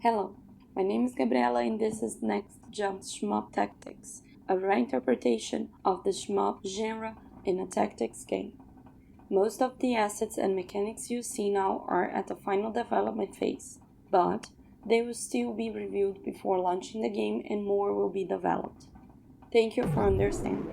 Hello, my name is Gabriela and this is Next Jump's Shmup Tactics, a reinterpretation of the Shmup genre in a tactics game. Most of the assets and mechanics you see now are at the final development phase, but they will still be reviewed before launching the game and more will be developed. Thank you for understanding.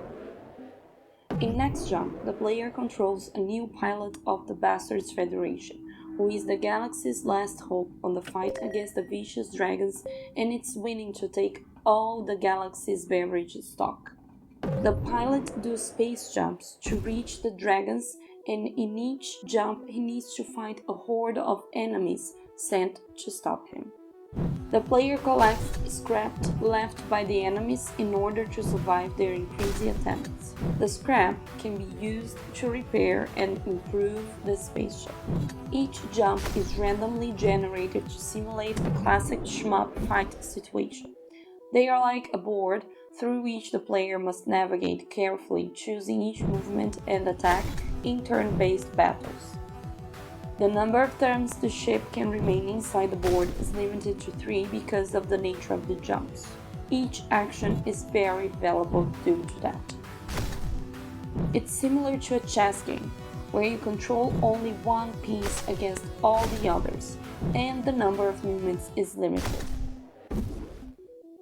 In Next Jump, the player controls a new pilot of the Bastards Federation, who is the galaxy's last hope on the fight against the vicious dragons, and it's willing to take all the galaxy's beverage stock. The pilot does space jumps to reach the dragons, and in each jump he needs to fight a horde of enemies sent to stop him. The player collects scrap left by the enemies in order to survive their increasing attempts. The scrap can be used to repair and improve the spaceship. Each jump is randomly generated to simulate a classic shmup fight situation. They are like a board through which the player must navigate carefully, choosing each movement and attack in turn-based battles. The number of turns the ship can remain inside the board is limited to 3 because of the nature of the jumps. Each action is very valuable due to that. It's similar to a chess game, where you control only one piece against all the others, and the number of movements is limited.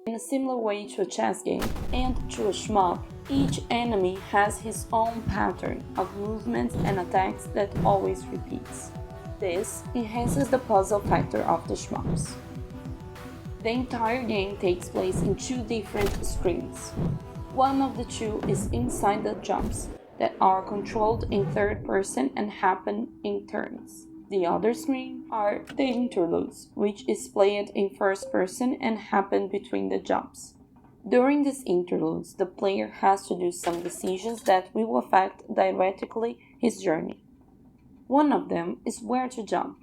In a similar way to a chess game and to a shmup, each enemy has his own pattern of movements and attacks that always repeats. This enhances the puzzle factor of the shmups. The entire game takes place in 2 different screens. One of the 2 is inside the jumps, that are controlled in third person and happen in turns. The other screen are the interludes, which is played in first person and happen between the jumps. During these interludes, the player has to do some decisions that will affect directly his journey. One of them is where to jump.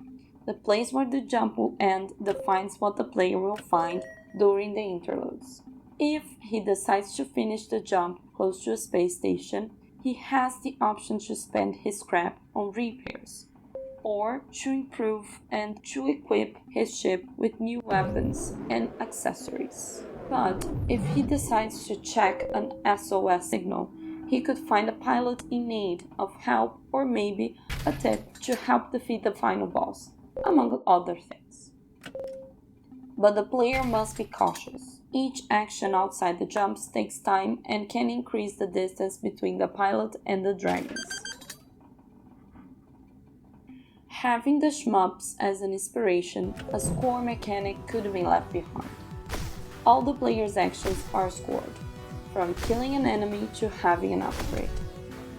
The place where the jump will end defines what the player will find during the interludes. If he decides to finish the jump close to a space station, he has the option to spend his scrap on repairs, or to improve and to equip his ship with new weapons and accessories. But if he decides to check an SOS signal, he could find a pilot in need of help or maybe a tip to help defeat the final boss, among other things. But the player must be cautious. Each action outside the jumps takes time and can increase the distance between the pilot and the dragons. Having the shmups as an inspiration, a score mechanic could be left behind. All the player's actions are scored, from killing an enemy to having an upgrade.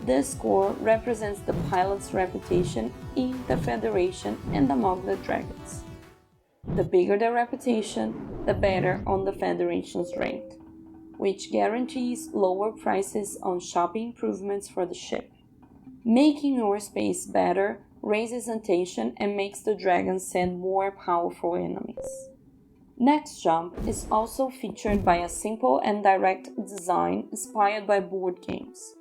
This score represents the pilot's reputation in the Federation and among the dragons. The bigger the reputation, the better on the Federation's rank, which guarantees lower prices on shopping improvements for the ship. Making your space better raises attention and makes the dragons send more powerful enemies. Next Jump is also featured by a simple and direct design inspired by board games.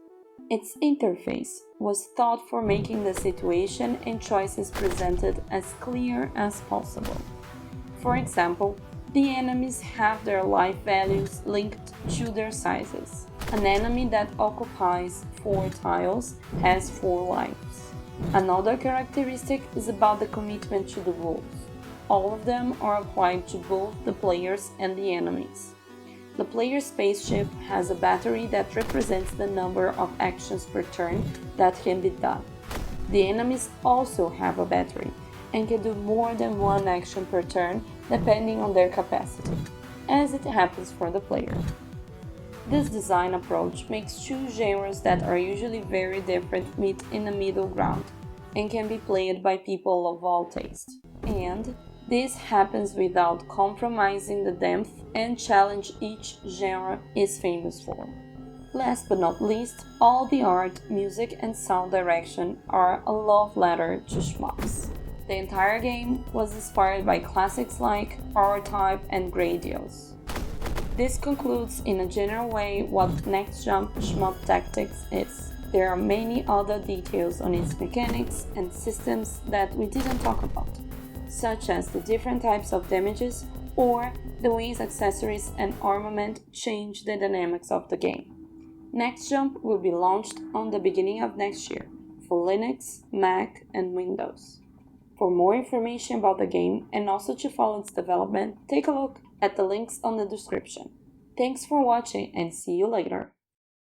Its interface was thought for making the situation and choices presented as clear as possible. For example, the enemies have their life values linked to their sizes. An enemy that occupies 4 tiles has 4 lives. Another characteristic is about the commitment to the rules. All of them are applied to both the players and the enemies. The player's spaceship has a battery that represents the number of actions per turn that can be done. The enemies also have a battery and can do more than 1 action per turn depending on their capacity, as it happens for the player. This design approach makes 2 genres that are usually very different meet in a middle ground and can be played by people of all tastes. And this happens without compromising the depth and challenge each genre is famous for. Last but not least, all the art, music and sound direction are a love letter to shmups. The entire game was inspired by classics like R-Type and Gradius. This concludes in a general way what Next Jump Shmup Tactics is. There are many other details on its mechanics and systems that we didn't talk about, such as the different types of damages or the ways accessories and armament change the dynamics of the game. Next Jump will be launched on the beginning of next year for Linux, Mac, and Windows. For more information about the game and also to follow its development, take a look at the links on the description. Thanks for watching and see you later.